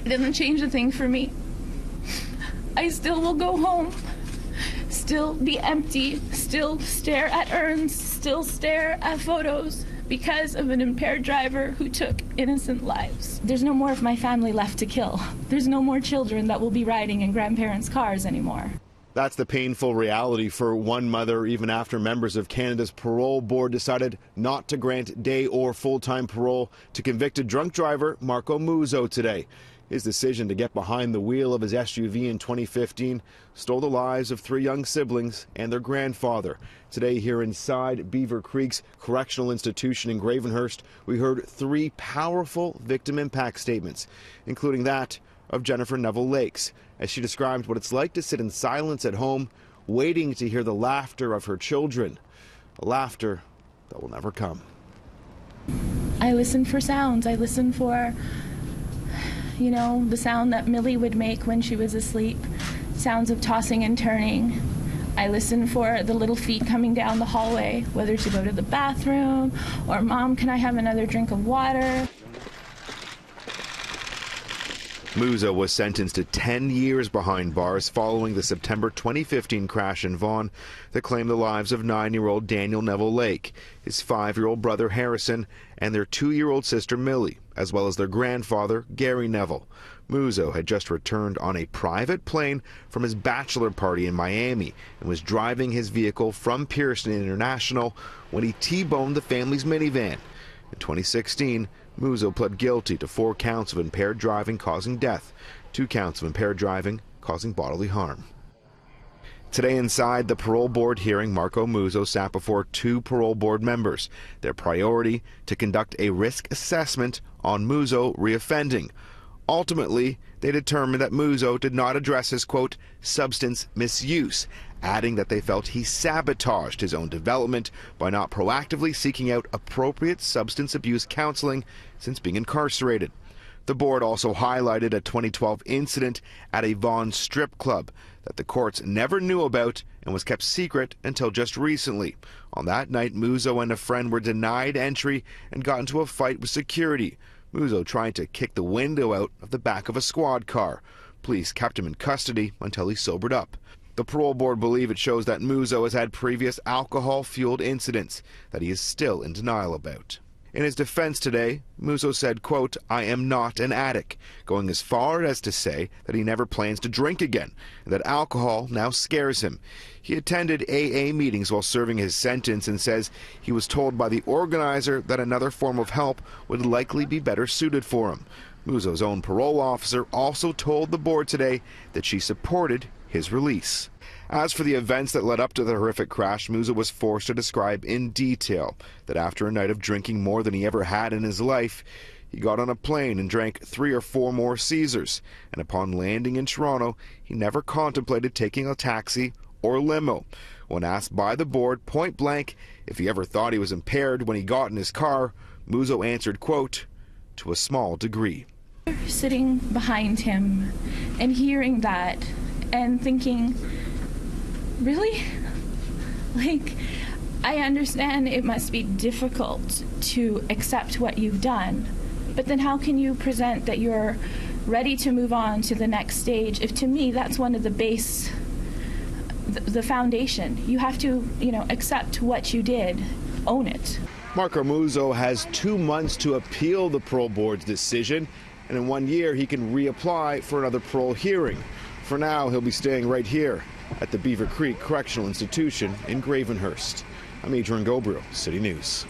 It doesn't change a thing for me. I still will go home, still be empty, still stare at urns, still stare at photos because of an impaired driver who took innocent lives. There's no more of my family left to kill. There's no more children that will be riding in grandparents' cars anymore. That's the painful reality for one mother, even after members of Canada's parole board decided not to grant day or full-time parole to convicted drunk driver Marco Muzzo today. His decision to get behind the wheel of his SUV in 2015 stole the lives of 3 young siblings and their grandfather. Today, here inside Beaver Creek's Correctional Institution in Gravenhurst, we heard 3 powerful victim impact statements, including that of Jennifer Neville-Lake, as she described what it's like to sit in silence at home, waiting to hear the laughter of her children, a laughter that will never come. I listen for sounds. I listen for, the sound that Millie would make when she was asleep, sounds of tossing and turning. I listen for the little feet coming down the hallway, whether to go to the bathroom or, Mom, can I have another drink of water? Muzzo was sentenced to 10 years behind bars following the September 2015 crash in Vaughan that claimed the lives of 9-year-old Daniel Neville-Lake, his 5-year-old brother Harrison, and their 2-year-old sister Millie, as well as their grandfather Gary Neville. Muzzo had just returned on a private plane from his bachelor party in Miami and was driving his vehicle from Pearson International when he T-boned the family's minivan. In 2016, Muzzo pled guilty to 4 counts of impaired driving causing death, 2 counts of impaired driving causing bodily harm. Today inside the parole board hearing, Marco Muzzo sat before 2 parole board members. Their priority to conduct a risk assessment on Muzzo reoffending. Ultimately, they determined that Muzzo did not address his, quote, substance misuse, adding that they felt he sabotaged his own development by not proactively seeking out appropriate substance abuse counseling since being incarcerated. The board also highlighted a 2012 incident at a Vaughan strip club that the courts never knew about and was kept secret until just recently. On that night, Muzzo and a friend were denied entry and got into a fight with security. Muzzo trying to kick the window out of the back of a squad car. Police kept him in custody until he sobered up. The parole board believe it shows that Muzzo has had previous alcohol-fueled incidents that he is still in denial about. In his defense today, Muzzo said, quote, I am not an addict, going as far as to say that he never plans to drink again, and that alcohol now scares him. He attended AA meetings while serving his sentence and says he was told by the organizer that another form of help would likely be better suited for him. Muzzo's own parole officer also told the board today that she supported his release. As for the events that led up to the horrific crash, Muzzo was forced to describe in detail that after a night of drinking more than he ever had in his life, he got on a plane and drank 3 or 4 more Caesars, and upon landing in Toronto, he never contemplated taking a taxi or limo. When asked by the board point blank if he ever thought he was impaired when he got in his car, Muzzo answered, quote, to a small degree. Sitting behind him and hearing that and thinking, really? Like, I understand it must be difficult to accept what you've done, but then how can you present that you're ready to move on to the next stage if, to me, that's one of the base, the foundation. You have to, accept what you did, own it. Marco Muzzo has 2 months to appeal the parole board's decision, and in 1 year he can reapply for another parole hearing. For now, he'll be staying right here at the Beaver Creek Correctional Institution in Gravenhurst. I'm Adrian Ghobrial, City News.